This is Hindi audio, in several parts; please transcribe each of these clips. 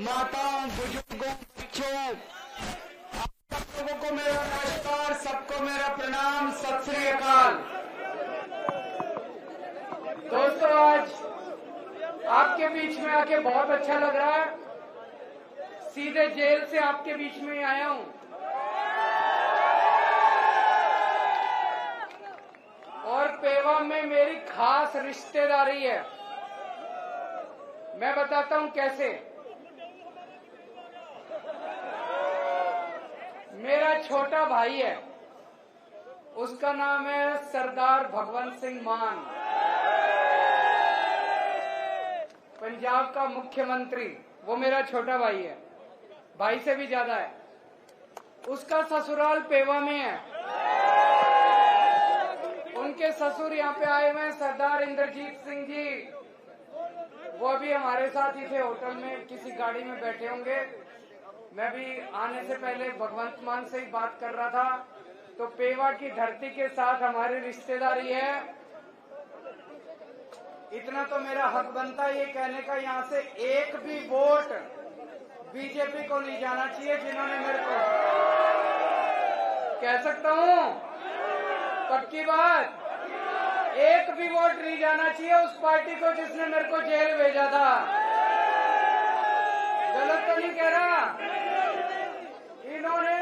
माताओं, बुजुर्गों, बच्चों, आप सब लोगों को मेरा नमस्कार, सबको मेरा प्रणाम, सत श्री अकाल। दोस्तों, आज आपके बीच में आके बहुत अच्छा लग रहा है। सीधे जेल से आपके बीच में आया हूं और पेवा में मेरी खास रिश्तेदारी है। मैं बताता हूं कैसे। मेरा छोटा भाई है, उसका नाम है सरदार भगवंत सिंह मान, पंजाब का मुख्यमंत्री। वो मेरा छोटा भाई है, भाई से भी ज्यादा है। उसका ससुराल पेवा में है। उनके ससुर यहाँ पे आए हुए हैं, सरदार इंद्रजीत सिंह जी। वो अभी हमारे साथ ही थे, होटल में किसी गाड़ी में बैठे होंगे। मैं भी आने से पहले भगवंत मान से ही बात कर रहा था। तो पेवा की धरती के साथ हमारी रिश्तेदारी है। इतना तो मेरा हक बनता है ये कहने का, यहाँ से एक भी वोट बीजेपी को नहीं जाना चाहिए। जिन्होंने मेरे को, कह सकता हूँ पक्की बात, एक भी वोट नहीं जाना चाहिए उस पार्टी को जिसने मेरे को जेल भेजा था। गलत तो नहीं कह रहा। इन्होंने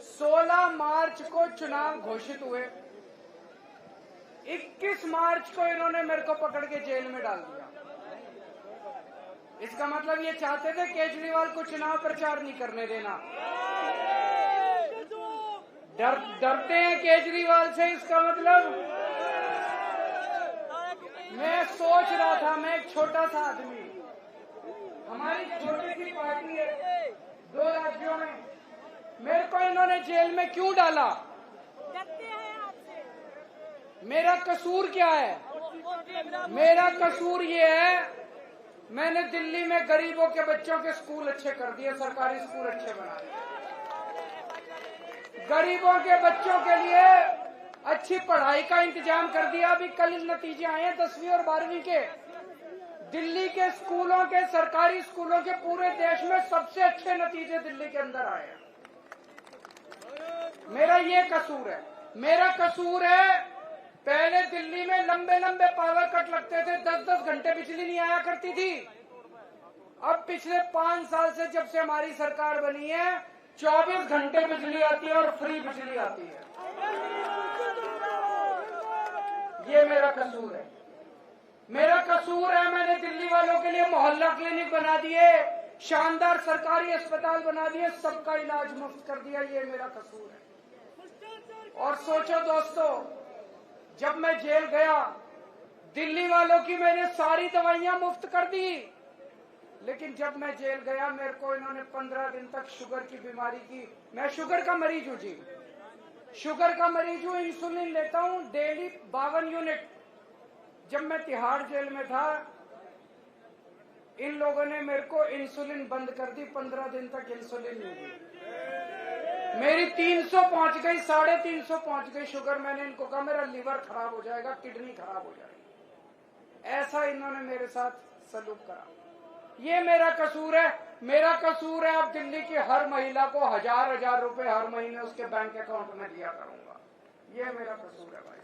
16 मार्च को चुनाव घोषित हुए, 21 मार्च को इन्होंने मेरे को पकड़ के जेल में डाल दिया। इसका मतलब ये चाहते थे केजरीवाल को चुनाव प्रचार नहीं करने देना। डरते हैं केजरीवाल से। इसका मतलब मैं सोच रहा था, मैं एक छोटा सा आदमी, हमारी छोटी सी पार्टी है 2 राज्यों में, मेरे को इन्होंने जेल में क्यों डाला? मेरा कसूर क्या है? मेरा कसूर ये है, मैंने दिल्ली में गरीबों के बच्चों के स्कूल अच्छे कर दिए, सरकारी स्कूल अच्छे बना दिए। गरीबों के बच्चों के लिए अच्छी पढ़ाई का इंतजाम कर दिया। अभी कल नतीजे आए हैं 10वीं और 12वीं के। दिल्ली के स्कूलों के, सरकारी स्कूलों के पूरे देश में सबसे अच्छे नतीजे दिल्ली के अंदर आए हैं। मेरा ये कसूर है। मेरा कसूर है, पहले दिल्ली में लंबे लंबे पावर कट लगते थे, 10-10 घंटे बिजली नहीं आया करती थी। अब पिछले 5 साल से जब से हमारी सरकार बनी है, 24 घंटे बिजली आती है और फ्री बिजली आती है। ये मेरा कसूर है। मेरा कसूर है, मैंने दिल्ली वालों के लिए मोहल्ला क्लिनिक बना दिए, शानदार सरकारी अस्पताल बना दिए, सबका इलाज मुफ्त कर दिया। ये मेरा कसूर है। और सोचो दोस्तों, जब मैं जेल गया, दिल्ली वालों की मैंने सारी दवाइयां मुफ्त कर दी, लेकिन जब मैं जेल गया मेरे को इन्होंने 15 दिन तक शुगर की बीमारी की। मैं शुगर का मरीज हूँ जी, शुगर का मरीज हूँ। इंसुलिन लेता हूँ डेली 52 यूनिट। जब मैं तिहाड़ जेल में था, इन लोगों ने मेरे को इंसुलिन बंद कर दी। 15 दिन तक इंसुलिन नहीं दी। मेरी 300 पहुंच गई, 350 पहुंच गई शुगर। मैंने इनको कहा मेरा लीवर खराब हो जाएगा, किडनी खराब हो जाएगी। ऐसा इन्होंने मेरे साथ सलूक करा। ये मेरा कसूर है। मेरा कसूर है, अब दिल्ली की हर महिला को 1000-1000 रुपए हर महीने उसके बैंक अकाउंट में दिया करूंगा। ये मेरा कसूर है भाई।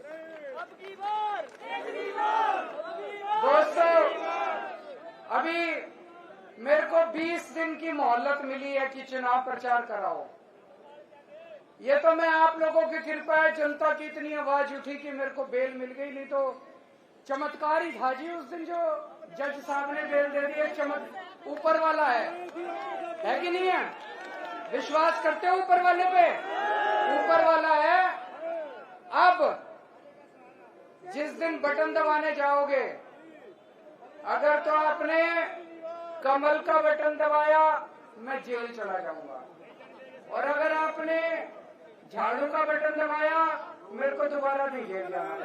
दोस्तों, अभी मेरे को 20 दिन की मोहलत मिली है कि चुनाव प्रचार कराओ। ये तो मैं आप लोगों की कृपा है, जनता की इतनी आवाज उठी कि मेरे को बेल मिल गई। नहीं तो चमत्कार ही था जी उस दिन जो जज साहब ने बेल दे दी। चमक ऊपर वाला है कि नहीं है? विश्वास करते हो ऊपर वाले पे? ऊपर वाला है। अब जिस दिन बटन दबाने जाओगे, अगर तो आपने कमल का बटन दबाया, मैं जेल चला जाऊंगा। और अगर आपने झाड़ू का बटन दबाया, मेरे को दोबारा नहीं जेल जाना।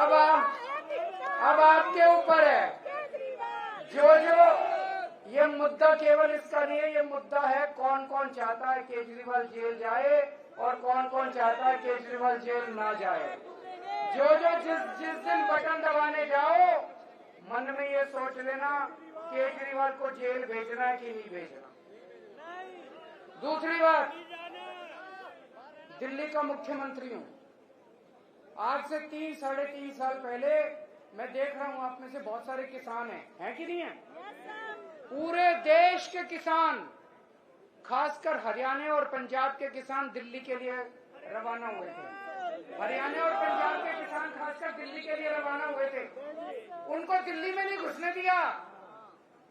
अब आपके ऊपर है। जो ये मुद्दा केवल इसका नहीं है, ये मुद्दा है कौन कौन चाहता है केजरीवाल जेल जाए और कौन कौन चाहता है केजरीवाल जेल ना जाए। जो जिस दिन बटन दबाने जाओ, मन में ये सोच लेना केजरीवाल को जेल भेजना है कि नहीं भेजना। दूसरी बात, दिल्ली का मुख्यमंत्री हूं। आज से 3-3.5 साल पहले मैं देख रहा हूं आप में से बहुत सारे किसान हैं कि नहीं है? पूरे देश के किसान, खासकर हरियाणा और पंजाब के किसान दिल्ली के लिए रवाना हुए थे। हरियाणा और पंजाब के किसान खासकर दिल्ली के लिए रवाना हुए थे। उनको दिल्ली में नहीं घुसने दिया।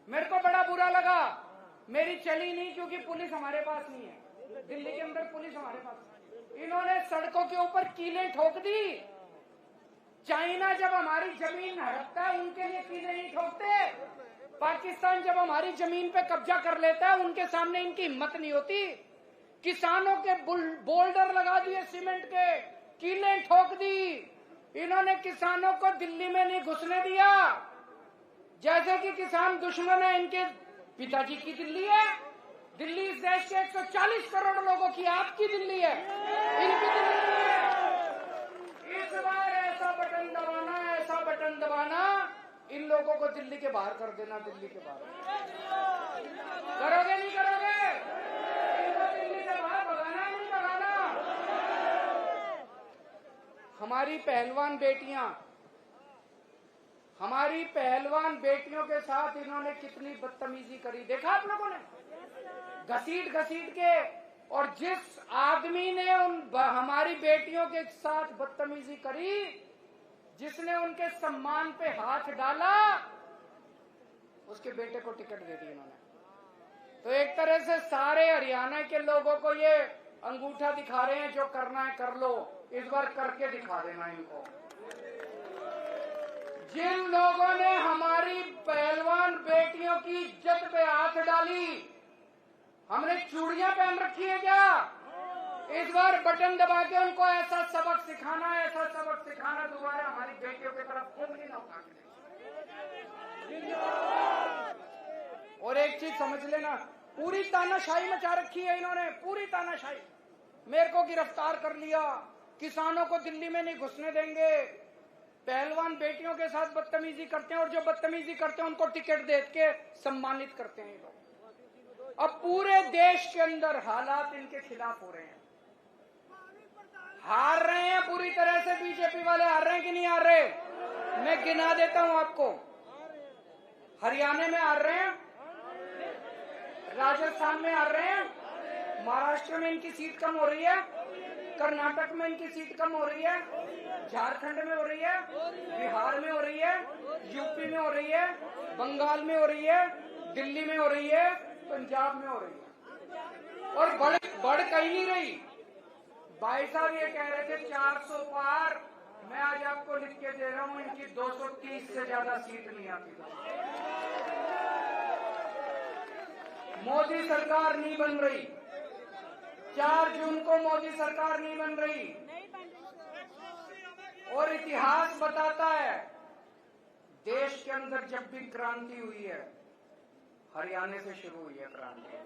मेरे को बड़ा बुरा लगा। मेरी चली नहीं क्योंकि पुलिस हमारे पास नहीं है। दिल्ली के अंदर पुलिस हमारे पास नहीं। इन्होंने सड़कों के ऊपर कीलें ठोक दी। चाइना जब हमारी जमीन हड़पता है उनके लिए कीलें नहीं ठोकते। पाकिस्तान जब हमारी जमीन पे कब्जा कर लेता है उनके सामने इनकी हिम्मत नहीं होती। किसानों के बोल्डर लगा दिए सीमेंट के, कीलें ठोक दी। इन्होंने किसानों को दिल्ली में नहीं घुसने दिया। जैसे कि किसान दुश्मन है, इनके पिताजी की दिल्ली है। दिल्ली इस देश के 140 करोड़ लोगों की आपकी दिल्ली है, इनकी दिल्ली नहीं है। इस बार ऐसा बटन दबाना, इन लोगों को दिल्ली के बाहर कर देना। दिल्ली के बाहर करोगे नहीं करोगे? इनको दिल्ली से बाहर भगाना नहीं भगाना? हमारी पहलवान बेटियों के साथ इन्होंने कितनी बदतमीजी करी, देखा आप लोगों ने? घसीट के। और जिस आदमी ने हमारी बेटियों के साथ बदतमीजी करी, जिसने उनके सम्मान पे हाथ डाला, उसके बेटे को टिकट दे दी इन्होंने। तो एक तरह से सारे हरियाणा के लोगों को ये अंगूठा दिखा रहे हैं, जो करना है कर लो, इस बार करके दिखा देना इनको। जिन लोगों ने हमारी पहलवान बेटियों की इज्जत पे हाथ डाली, हमने चूड़ियां पहन रखी है क्या? इस बार बटन दबा के उनको ऐसा सबक सिखाना दोबारा हमारी बेटियों की तरफ उंगली ना उठा के। और एक चीज समझ लेना, पूरी तानाशाही मचा रखी है इन्होंने, पूरी तानाशाही। मेरे को गिरफ्तार कर लिया, किसानों को दिल्ली में नहीं घुसने देंगे, पहलवान बेटियों के साथ बदतमीजी करते हैं, और जो बदतमीजी करते हैं उनको टिकट दे के सम्मानित करते हैं लोग। अब पूरे देश के अंदर हालात इनके खिलाफ हो रहे हैं। हार रहे हैं पूरी तरह से, बीजेपी वाले हार रहे हैं कि नहीं हार रहे? मैं गिना देता हूं आपको। हरियाणा में हार रहे हैं, राजस्थान में हार रहे हैं, महाराष्ट्र में इनकी सीट कम हो रही है, कर्नाटक में इनकी सीट कम हो रही है, झारखंड में हो रही है, बिहार में हो रही है, यूपी में हो रही है, बंगाल में हो रही है, दिल्ली में हो रही है, पंजाब में हो रही है। और बढ़ कहीं नहीं रही। भाई साहब ये कह रहे थे 400 पार, मैं आज आपको लिख के दे रहा हूं, इनकी 230 से ज्यादा सीट नहीं आती। मोदी सरकार नहीं बन रही। 4 जून को मोदी सरकार नहीं बन रही। और इतिहास बताता है, देश के अंदर जब भी क्रांति हुई है, हरियाणा से शुरू हुई है क्रांति।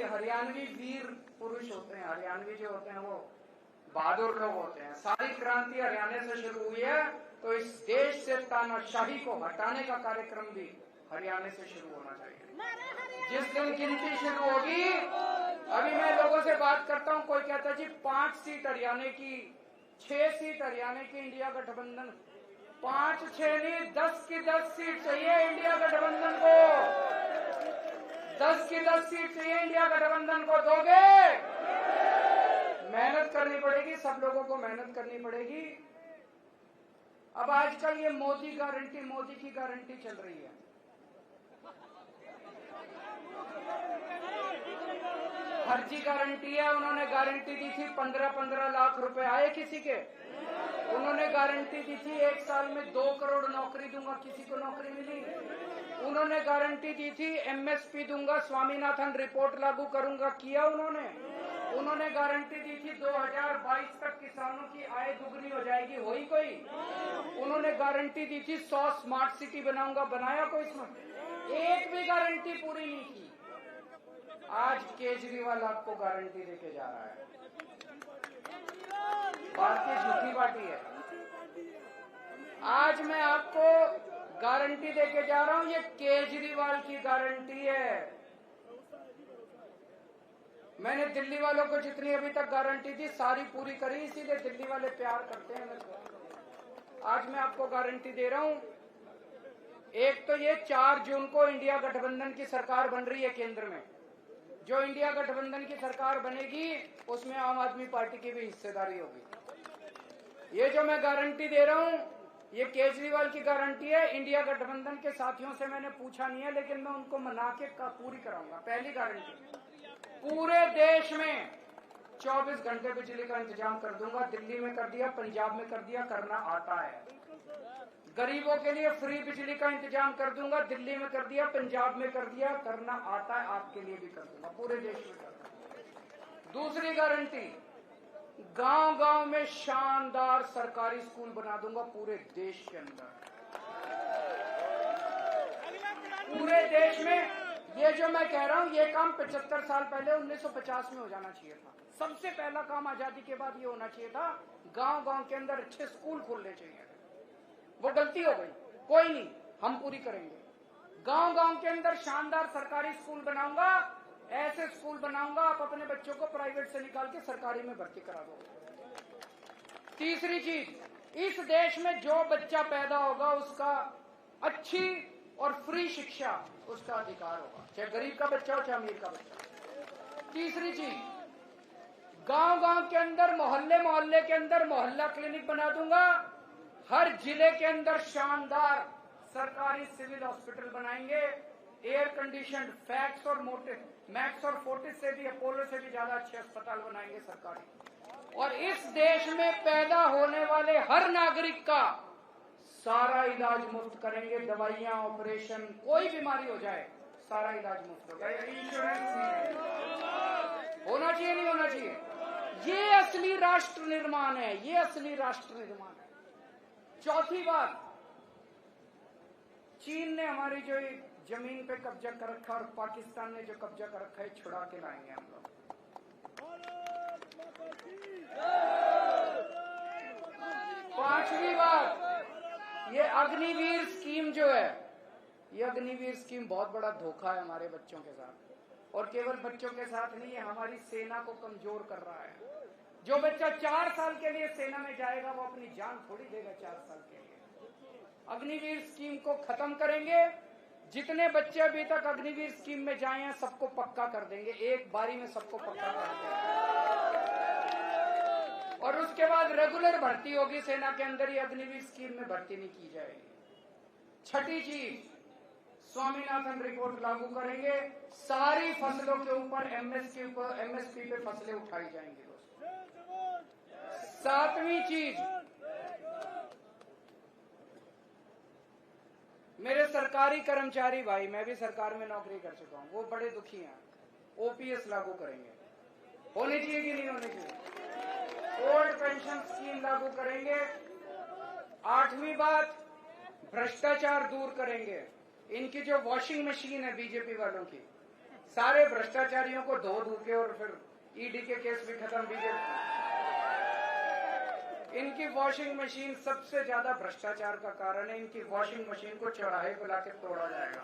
हरियाणवी वीर पुरुष होते हैं, हरियाणवी जो होते हैं वो बहादुर लोग होते हैं। सारी क्रांति हरियाणा से शुरू हुई है, तो इस देश से तानाशाही को हटाने का कार्यक्रम भी हरियाणा से शुरू होना चाहिए। जिस दिन गिनती शुरू होगी, अभी मैं लोगों से बात करता हूं, कोई कहता है जी 5 सीट हरियाणा की, 6 सीट हरियाणा की इंडिया गठबंधन। 5-6 नहीं, 10 की 10 सीट चाहिए इंडिया गठबंधन को। 10 की 10 सीट चाहिए इंडिया गठबंधन को। दोगे? मेहनत करनी पड़ेगी, सब लोगों को मेहनत करनी पड़ेगी। अब आजकल ये मोदी की गारंटी चल रही है। फर्जी गारंटी है। उन्होंने गारंटी दी थी 15-15 लाख रुपए आए किसी के। उन्होंने गारंटी दी थी 1 साल में 2 करोड़ नौकरी दूंगा, किसी को नौकरी मिली? उन्होंने गारंटी दी थी एमएसपी दूंगा, स्वामीनाथन रिपोर्ट लागू करूंगा, किया उन्होंने गारंटी दी थी 2022 तक किसानों की आय दुगनी हो जाएगी, हुई कोई? उन्होंने गारंटी दी थी 100 स्मार्ट सिटी बनाऊंगा, बनाया कोई? इसमें एक भी गारंटी पूरी नहीं की। आज केजरीवाल आपको गारंटी देके जा रहा है। भारतीय झूठी पार्टी है। आज मैं आपको गारंटी देके जा रहा हूं, ये केजरीवाल की गारंटी है। मैंने दिल्ली वालों को जितनी अभी तक गारंटी दी सारी पूरी करी, इसीलिए दिल्ली वाले प्यार करते हैं मेरे को। आज मैं आपको गारंटी दे रहा हूं, एक तो ये 4 जून को इंडिया गठबंधन की सरकार बन रही है केंद्र में। जो इंडिया गठबंधन की सरकार बनेगी उसमें आम आदमी पार्टी की भी हिस्सेदारी होगी। ये जो मैं गारंटी दे रहा हूं ये केजरीवाल की गारंटी है। इंडिया गठबंधन के साथियों से मैंने पूछा नहीं है, लेकिन मैं उनको मना के पूरी कराऊंगा। पहली गारंटी, पूरे देश में 24 घंटे बिजली का इंतजाम कर दूंगा। दिल्ली में कर दिया, पंजाब में कर दिया, करना आता है। गरीबों के लिए फ्री बिजली का इंतजाम कर दूंगा। दिल्ली में कर दिया, पंजाब में कर दिया, करना आता है। आपके लिए भी कर दूंगा, पूरे देश में कर दूंगा। दूसरी गारंटी, गांव गांव में शानदार सरकारी स्कूल बना दूंगा पूरे देश के अंदर। पूरे देश में ये जो मैं कह रहा हूं ये काम 75 साल पहले 1950 में हो जाना चाहिए था। सबसे पहला काम आजादी के बाद ये होना चाहिए था, गांव गांव के अंदर अच्छे स्कूल खोलने चाहिए। वो गलती हो गई, कोई नहीं, हम पूरी करेंगे। गांव गांव के अंदर शानदार सरकारी स्कूल बनाऊंगा। ऐसे स्कूल बनाऊंगा आप अपने बच्चों को प्राइवेट से निकाल के सरकारी में भर्ती करा दो। तीसरी चीज, इस देश में जो बच्चा पैदा होगा उसका अच्छी और फ्री शिक्षा उसका अधिकार होगा, चाहे गरीब का बच्चा हो चाहे अमीर का बच्चा। तीसरी चीज, गांव गांव के अंदर मोहल्ले मोहल्ले के अंदर मोहल्ला क्लिनिक बना दूंगा। हर जिले के अंदर शानदार सरकारी सिविल हॉस्पिटल बनाएंगे। एयर कंडीशन, फैक्स और मैक्स और फोर्टिस से भी, अपोलो से भी ज्यादा अच्छे अस्पताल बनाएंगे सरकारी। और इस देश में पैदा होने वाले हर नागरिक का सारा इलाज मुफ्त करेंगे। दवाइयां, ऑपरेशन, कोई बीमारी हो जाए सारा इलाज मुफ्त होगा। इंश्योरेंस होना चाहिए, नहीं होना चाहिए? ये असली राष्ट्र निर्माण है, ये असली राष्ट्र निर्माण है। चौथी बात, चीन ने हमारी जो जमीन पे कब्जा कर रखा और पाकिस्तान ने जो कब्जा कर रखा है छुड़ा के लाएंगे हम लोग। पांचवी बात, ये अग्निवीर स्कीम जो है, ये अग्निवीर स्कीम बहुत बड़ा धोखा है हमारे बच्चों के साथ। और केवल बच्चों के साथ नहीं, ये हमारी सेना को कमजोर कर रहा है। जो बच्चा 4 साल के लिए सेना में जाएगा वो अपनी जान थोड़ी देगा 4 साल के लिए। अग्निवीर स्कीम को खत्म करेंगे। जितने बच्चे अभी तक अग्निवीर स्कीम में जाए हैं सबको पक्का कर देंगे, एक बारी में सबको पक्का कर देंगे। और उसके बाद रेगुलर भर्ती होगी सेना के अंदर, ही अग्निवीर स्कीम में भर्ती नहीं की जाएगी। छठी चीज, स्वामीनाथन रिपोर्ट लागू करेंगे। सारी फसलों के ऊपर एमएसपी पे फसलें उठाई जाएंगी। सातवीं चीज, मेरे सरकारी कर्मचारी भाई, मैं भी सरकार में नौकरी कर चुका हूं, वो बड़े दुखी हैं। ओपीएस लागू करेंगे, होनी चाहिए कि नहीं होनी चाहिए? ओल्ड पेंशन स्कीम लागू करेंगे। 8वीं बात, भ्रष्टाचार दूर करेंगे। इनकी जो वॉशिंग मशीन है बीजेपी वालों की, सारे भ्रष्टाचारियों को धो धो के, और फिर ईडी के केस भी खत्म। बीजेपी इनकी वॉशिंग मशीन सबसे ज्यादा भ्रष्टाचार का कारण है। इनकी वॉशिंग मशीन को चौराहे पे लाके तोड़ा जाएगा।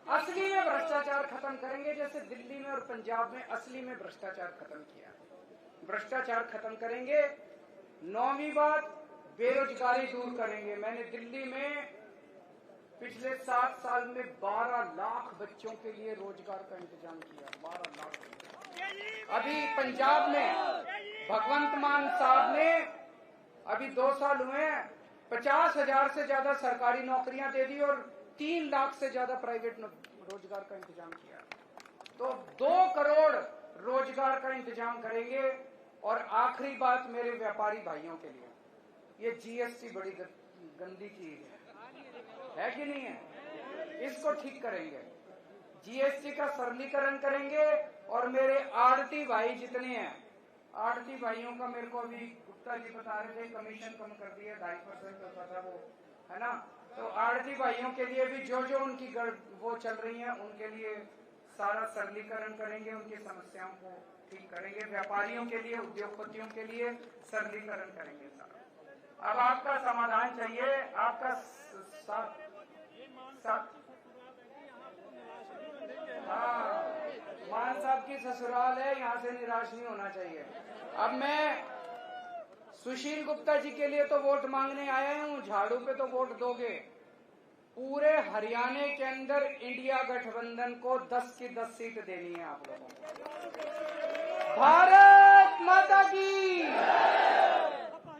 असली में भ्रष्टाचार खत्म करेंगे, जैसे दिल्ली में और पंजाब में असली में भ्रष्टाचार खत्म किया। भ्रष्टाचार खत्म करेंगे। 9वीं बात, बेरोजगारी दूर करेंगे। मैंने दिल्ली में पिछले 7 साल में 12 लाख बच्चों के लिए रोजगार का इंतजाम किया। 12 लाख। अभी पंजाब में भगवंत मान साहब ने अभी 2 साल हुए हैं 50,000 से ज्यादा सरकारी नौकरियां दे दी और 3 लाख से ज्यादा प्राइवेट रोजगार का इंतजाम किया। तो 2 करोड़ रोजगार का इंतजाम करेंगे। और आखिरी बात मेरे व्यापारी भाइयों के लिए, ये जीएसटी बड़ी गंदी चीज है कि नहीं है? इसको ठीक करेंगे। जीएसटी का सरलीकरण करेंगे। और मेरे आड़ती भाई जितने हैं, आड़ती भाइयों का मेरे को अभी गुप्ता जी बता रहे थे कमीशन कम कर दिया, 2.5% होता था वो, है ना? तो आड़ती भाइयों के लिए भी जो जो उनकी वो चल रही है उनके लिए सारा सरलीकरण करेंगे, उनकी समस्याओं को ठीक करेंगे, व्यापारियों के लिए, उद्योगपतियों के लिए सरलीकरण करेंगे सारा। अब आपका समाधान चाहिए, आपका हाँ, मान साहब की ससुराल है, यहाँ से निराश नहीं होना चाहिए। अब मैं सुशील गुप्ता जी के लिए तो वोट मांगने आया हूँ, झाड़ू पे तो वोट दोगे। पूरे हरियाणा के अंदर इंडिया गठबंधन को 10 की 10 सीट देनी है आप लोगों को। भारत माता की